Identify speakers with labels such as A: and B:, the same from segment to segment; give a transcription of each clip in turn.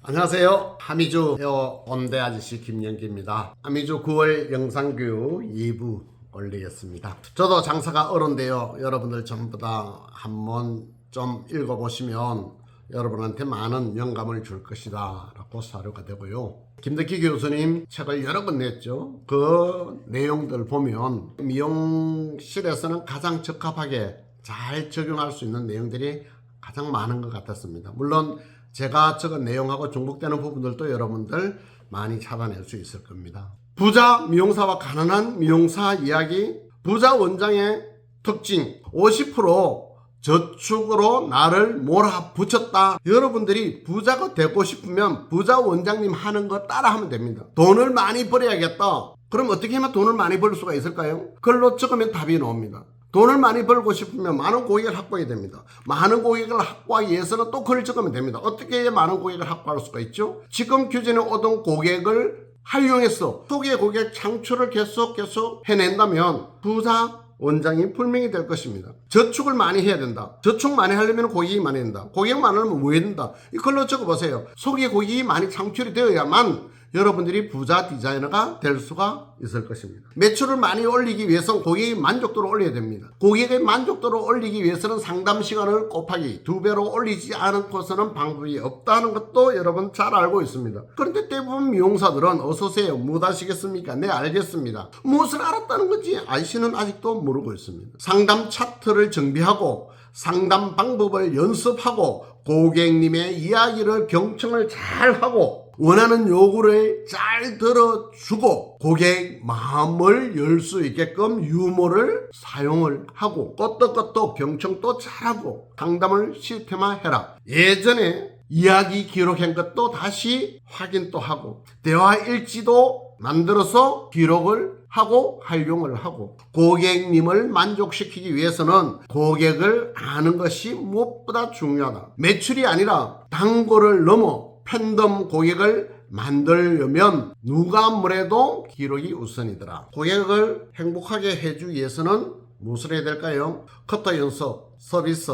A: 안녕하세요. 하미주 헤어 온대 아저씨 김영기입니다. 하미주 9월 영상교육 2부 올리겠습니다. 저도 장사가 어려운데요. 여러분들 전부 다 한번 좀 읽어보시면 여러분한테 많은 영감을 줄 것이다 라고 사료가 되고요. 김덕희 교수님 책을 여러 권 냈죠. 그 내용들 보면 미용실에서는 가장 적합하게 잘 적용할 수 있는 내용들이 가장 많은 것 같았습니다. 물론 제가 적은 내용하고 중복되는 부분들도 여러분들 많이 찾아낼 수 있을 겁니다. 부자 미용사와 가난한 미용사 이야기, 부자 원장의 특징, 50% 저축으로 나를 몰아붙였다. 여러분들이 부자가 되고 싶으면 부자 원장님 하는 거 따라하면 됩니다. 돈을 많이 벌어야겠다. 그럼 어떻게 하면 돈을 많이 벌 수가 있을까요? 글로 적으면 답이 나옵니다. 돈을 많이 벌고 싶으면 많은 고객을 확보해야 됩니다. 많은 고객을 확보하기 위해서는 또 글을 적으면 됩니다. 어떻게 해야 많은 고객을 확보할 수가 있죠? 지금 규제에 오던 고객을 활용해서 소개 고객 창출을 계속 해낸다면 부자 원장이 불명이 될 것입니다. 저축을 많이 해야 된다. 저축 많이 하려면 고객이 많이 된다. 고객 많으면 뭐 해야 된다. 이 글로 적어보세요. 소개 고객이 많이 창출이 되어야만 여러분들이 부자 디자이너가 될 수가 있을 것입니다. 매출을 많이 올리기 위해서는 고객의 만족도를 올려야 됩니다. 고객의 만족도를 올리기 위해서는 상담 시간을 곱하기 2배로 올리지 않고서는 방법이 없다는 것도 여러분 잘 알고 있습니다. 그런데 대부분 미용사들은 어서오세요. 뭐 하시겠습니까? 네, 알겠습니다. 무엇을 알았다는 건지 아저씨는 아직도 모르고 있습니다. 상담 차트를 정비하고 상담 방법을 연습하고 고객님의 이야기를 경청을 잘 하고 원하는 요구를 잘 들어주고 고객 마음을 열 수 있게끔 유머를 사용을 하고 껐도 경청도 잘하고 상담을 시스템화해라. 예전에 이야기 기록한 것도 다시 확인도 하고 대화 일지도 만들어서 기록을 하고 활용을 하고 고객님을 만족시키기 위해서는 고객을 아는 것이 무엇보다 중요하다. 매출이 아니라 단골을 넘어 팬덤 고객을 만들려면 누가 뭐래도 기록이 우선이더라. 고객을 행복하게 해주기 위해서는 무엇을 해야 될까요? 커터 연습, 서비스,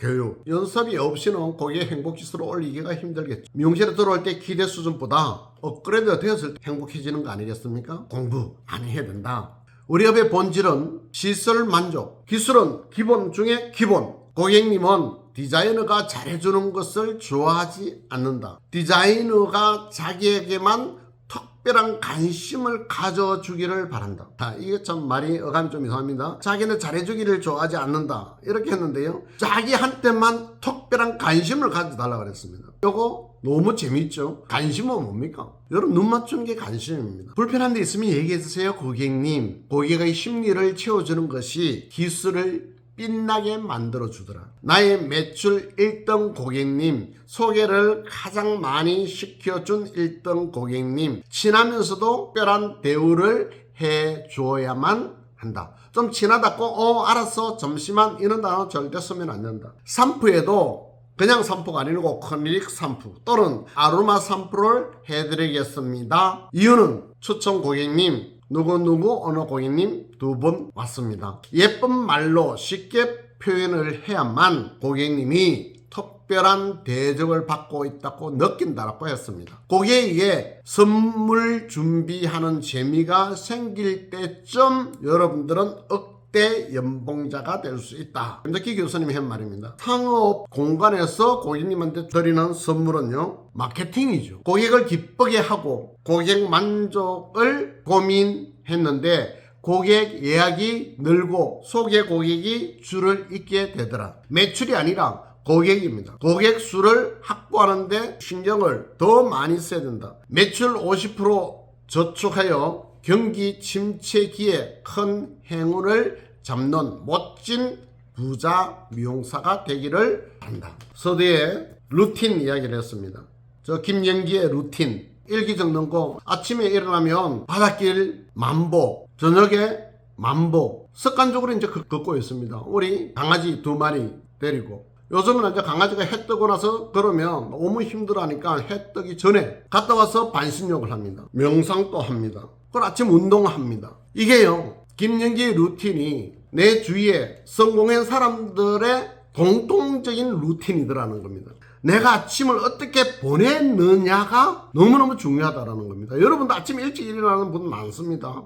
A: 교육. 연습이 없이는 고객 행복 지수를 올리기가 힘들겠죠. 미용실에 들어올 때 기대 수준보다 업그레이드 되었을 때 행복해지는 거 아니겠습니까? 공부 많이 해야 된다. 우리 업의 본질은 시설 만족, 기술은 기본 중에 기본. 고객님은 디자이너가 잘해주는 것을 좋아하지 않는다. 디자이너가 자기에게만 특별한 관심을 가져주기를 바란다. 이게 참 말이 어감이 좀 이상합니다. 자기는 잘해주기를 좋아하지 않는다. 이렇게 했는데요. 자기한테만 특별한 관심을 가져달라고 그랬습니다. 요거 너무 재밌죠? 관심은 뭡니까? 여러분 눈 맞추는 게 관심입니다. 불편한 데 있으면 얘기해 주세요. 고객님. 고객의 심리를 채워주는 것이 기술을 빛나게 만들어주더라. 나의 매출 1등 고객님, 소개를 가장 많이 시켜준 1등 고객님, 친하면서도 특별한 대우를 해줘야만 한다. 좀 친하다고 알았어 잠시만 이런 단어 절대 쓰면 안 된다. 샴푸에도 그냥 샴푸가 아니고 클리닉 샴푸 또는 아로마 샴푸를 해드리겠습니다. 이유는 추천 고객님 누구 어느 고객님 2번 왔습니다. 예쁜 말로 쉽게 표현을 해야만 고객님이 특별한 대접을 받고 있다고 느낀다라고 했습니다. 고객에게 선물 준비하는 재미가 생길 때쯤 여러분들은 억대 연봉자가 될 수 있다. 김덕희 교수님이 한 말입니다. 상업 공간에서 고객님한테 드리는 선물은요, 마케팅이죠. 고객을 기쁘게 하고 고객 만족을 고민했는데 고객 예약이 늘고 소개 고객이 줄을 잇게 되더라. 매출이 아니라 고객입니다. 고객 수를 확보하는데 신경을 더 많이 써야 된다. 매출 50% 저축하여 경기 침체기에 큰 행운을 잡는 멋진 부자 미용사가 되기를 바란다. 서두에 루틴 이야기를 했습니다. 저 김영기의 루틴 일기 적는 거, 아침에 일어나면 바닷길 만보, 저녁에 만보 습관적으로 이제 걷고 있습니다. 우리 강아지 2마리 데리고 요즘은 이제 강아지가 해 뜨고 나서 그러면 너무 힘들어하니까 해 뜨기 전에 갔다 와서 반신욕을 합니다. 명상도 합니다. 그리고 아침 운동합니다. 이게요, 김영기 루틴이 내 주위에 성공한 사람들의 공통적인 루틴이더라는 겁니다. 내가 아침을 어떻게 보냈느냐가 너무너무 중요하다라는 겁니다. 여러분도 아침 일찍 일어나는 분 많습니다.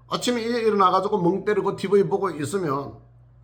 A: 아침에 일어나가지고 멍 때리고 TV 보고 있으면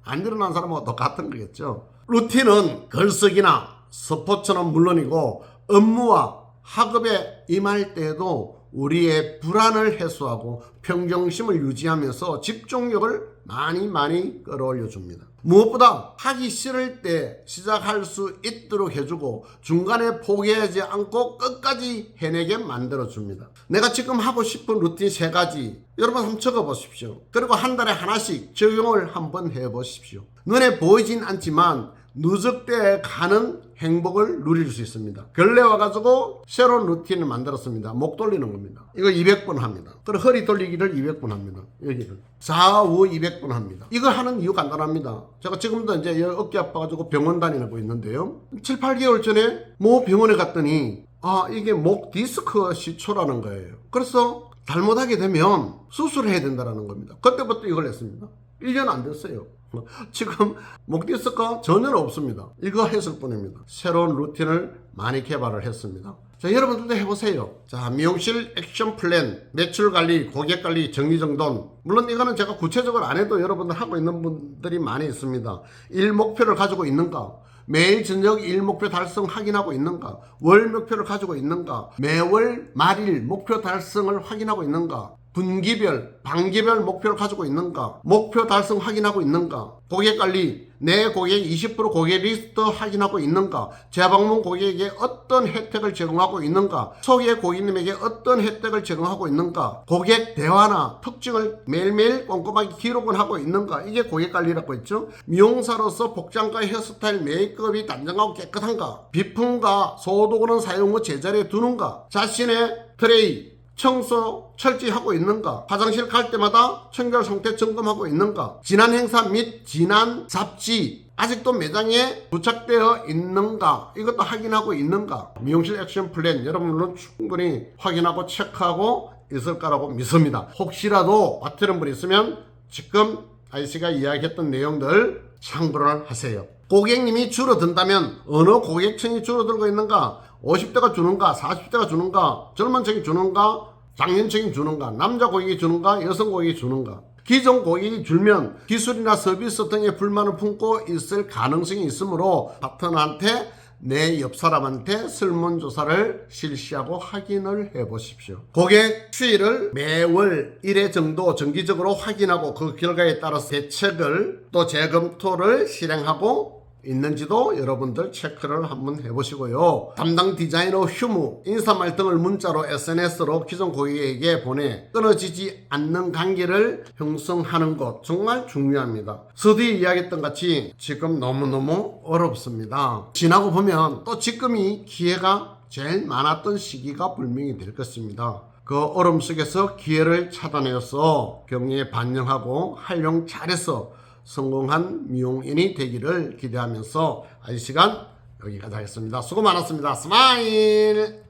A: 안 일어난 사람하고 똑같은 거겠죠. 루틴은 글쓰기나 스포츠는 물론이고 업무와 학업에 임할 때에도 우리의 불안을 해소하고 평정심을 유지하면서 집중력을 많이 끌어올려 줍니다. 무엇보다 하기 싫을 때 시작할 수 있도록 해주고 중간에 포기하지 않고 끝까지 해내게 만들어 줍니다. 내가 지금 하고 싶은 루틴 3가지 여러분 한번 적어 보십시오. 그리고 한 달에 하나씩 적용을 한번 해 보십시오. 눈에 보이진 않지만 누적돼 가는 행복을 누릴 수 있습니다. 근래 와가지고 새로운 루틴을 만들었습니다. 목 돌리는 겁니다. 이거 200번 합니다. 그리고 허리 돌리기를 200번 합니다. 여기를 좌우 200번 합니다. 이거 하는 이유 간단합니다. 제가 지금도 이제 어깨 아파가지고 병원 다니고 있는데요. 7, 8개월 전에 모 병원에 갔더니 이게 목 디스크 시초라는 거예요. 그래서 잘못하게 되면 수술을 해야 된다는 겁니다. 그때부터 이걸 했습니다. 1년 안 됐어요. 지금 목 디스크가 전혀 없습니다. 이거 했을 뿐입니다. 새로운 루틴을 많이 개발을 했습니다. 자, 여러분들도 해보세요. 자, 미용실 액션 플랜, 매출 관리, 고객 관리, 정리정돈. 물론 이거는 제가 구체적으로 안 해도 여러분들 하고 있는 분들이 많이 있습니다. 일 목표를 가지고 있는가? 매일 저녁 일 목표 달성 확인하고 있는가? 월 목표를 가지고 있는가? 매월 말일 목표 달성을 확인하고 있는가? 분기별, 반기별 목표를 가지고 있는가? 목표 달성 확인하고 있는가? 고객 관리, 내 고객 20% 고객 리스트 확인하고 있는가? 재방문 고객에게 어떤 혜택을 제공하고 있는가? 소개 고객님에게 어떤 혜택을 제공하고 있는가? 고객 대화나 특징을 매일매일 꼼꼼하게 기록을 하고 있는가? 이게 고객 관리라고 했죠. 미용사로서 복장과 헤어스타일, 메이크업이 단정하고 깨끗한가? 비품과 소도구는 사용 후 제자리에 두는가? 자신의 트레이, 청소 철저히 하고 있는가? 화장실 갈 때마다 청결 상태 점검하고 있는가? 지난 행사 및 지난 잡지 아직도 매장에 부착되어 있는가? 이것도 확인하고 있는가? 미용실 액션 플랜 여러분들은 충분히 확인하고 체크하고 있을 거라고 믿습니다. 혹시라도 빠뜨린 분 있으면 지금 아이씨가 이야기했던 내용들 참고를 하세요. 고객님이 줄어든다면 어느 고객층이 줄어들고 있는가? 50대가 주는가? 40대가 주는가? 젊은 층이 주는가? 장년층이 주는가? 남자 고객이 주는가? 여성 고객이 주는가? 기존 고객이 줄면 기술이나 서비스 등의 불만을 품고 있을 가능성이 있으므로 파트너한테 내 옆 사람한테 설문조사를 실시하고 확인을 해 보십시오. 고객 추이를 매월 1회 정도 정기적으로 확인하고 그 결과에 따라서 대책을 또 재검토를 실행하고 있는지도 여러분들 체크를 한번 해보시고요. 담당 디자이너 휴무, 인사말 등을 문자로 SNS로 기존 고객에게 보내 끊어지지 않는 관계를 형성하는 것 정말 중요합니다. 서두에 이야기했던 같이 지금 너무너무 어렵습니다. 지나고 보면 또 지금이 기회가 제일 많았던 시기가 분명히 될 것입니다. 그 어려움 속에서 기회를 찾아내서 경리에 반영하고 활용 잘해서 성공한 미용인이 되기를 기대하면서 이 시간 여기까지 하겠습니다. 수고 많았습니다. 스마일.